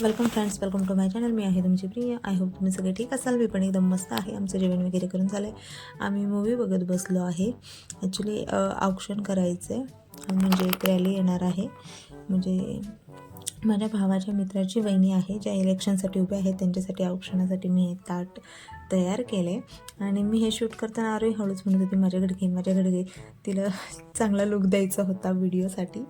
Welcome friends, welcome to my channel. मी आहे तुमची प्रिया. आय होप तुम्ही सगळे ठीक असाल. मी पण एकदम मस्त आहे. आमचं जेवण वगैरे करून झालं आहे. आम्ही मूवी बघत बसलो आहे. ॲक्च्युली ऑक्शन करायचं आहे, म्हणजे एक रॅली येणार आहे. म्हणजे माझ्या भावाच्या मित्राची वहिनी आहे ज्या इलेक्शनसाठी उभे आहेत, त्यांच्यासाठी औक्षणासाठी मी एक ताट तयार केले. आणि मी हे शूट करताना आरोही हळूच म्हणत होती, माझ्याकडे घे. तिला चांगला लुक द्यायचा होता व्हिडिओसाठी.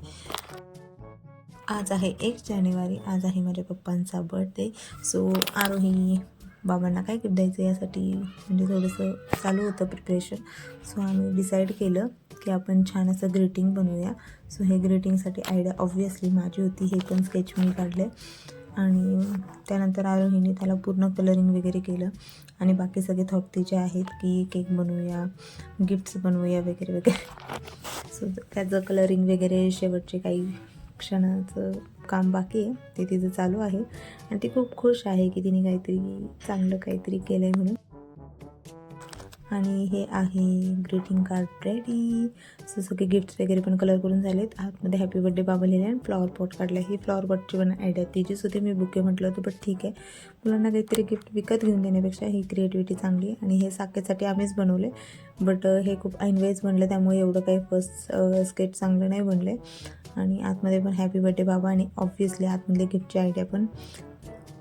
आज आहे 1 जानेवारी. आज आहे माझ्या पप्पांचा बर्थडे. सो आरोही बाबांना काय गिफ्ट द्यायचं यासाठी म्हणजे थोडंसं चालू होतं प्रिपरेशन. सो आम्ही डिसाईड केलं की आपण छान असं ग्रीटिंग बनवूया. सो हे ग्रीटिंगसाठी आयडिया ऑब्व्हियसली माझी होती. हे पण स्केच मी काढले आणि त्यानंतर आरोहीने त्याला पूर्ण कलरिंग वगैरे केलं. आणि बाकी सगळे थॉट तिचे आहेत की केक बनवूया, गिफ्ट्स बनवूया वगैरे वगैरे. सो त्याचं कलरिंग वगैरे शेवटचे काही क्षणाचं काम बाकी आहे, ते तिचं चालू आहे. आणि ती खूप खुश आहे की तिने काहीतरी चांगलं काहीतरी केलं आहे म्हणून. आणि हे आहे ग्रीटिंग कार्ड रेडी. सो सगळे गिफ्ट्स वगैरे पण कलर करून झालेत. आतमध्ये हॅपी बर्थडे बाबा लिहिले आणि फ्लॉवर पॉट काढला. ही फ्लॉवर पॉटची पण आयडिया तिचीच होती. मी बुके म्हटलं होतं, बट ठीक आहे, मुलांना काहीतरी गिफ्ट विकत घेऊन देण्यापेक्षा ही क्रिएटिव्हिटी चांगली आहे. आणि हे साकेसाठी आम्हीच बनवले, बट हे खूप ऐनवेळेस बनलं, त्यामुळे एवढं काही फर्स्ट स्केच चांगलं नाही बनले. आणि आतमध्ये पण हॅपी बर्थडे बाबा आणि ऑब्व्हियसली आतमधले गिफ्टची आयडिया पण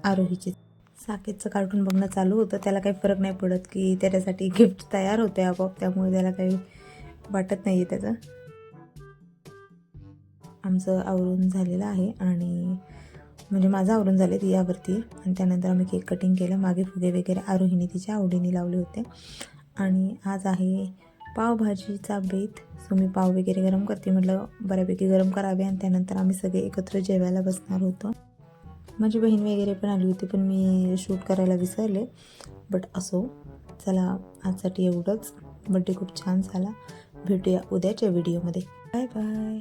आरोहीची. साकेतचं कार्टून बघणं चालू होतं. त्याला काही फरक नाही पडत की त्याच्यासाठी गिफ्ट तयार होते आपोआप, त्यामुळे त्याला काही वाटत नाही आहे त्याचं. आमचं आवरून झालेलं आहे आणि म्हणजे माझं आवरून झालं आहे यावरती. आणि त्यानंतर आम्ही केक कटिंग केलं. मागे फुगे वगैरे आरोहीने तिच्या आवडीने लावले होते. आणि आज आहे पावभाजीचा बेत. सो मी पाव वगैरे गरम करते, म्हटलं बऱ्यापैकी गरम करावे. आणि त्यानंतर आम्ही सगळे एकत्र जेवायला बसणार होतो. माझी बहीण वगैरे पण आली होती, पण मी शूट करायला विसरले. बट असो, चला आजसाठी एवढंच. बड्डे खूप छान झाला. भेटूया उद्याच्या व्हिडिओमध्ये. Bye bye.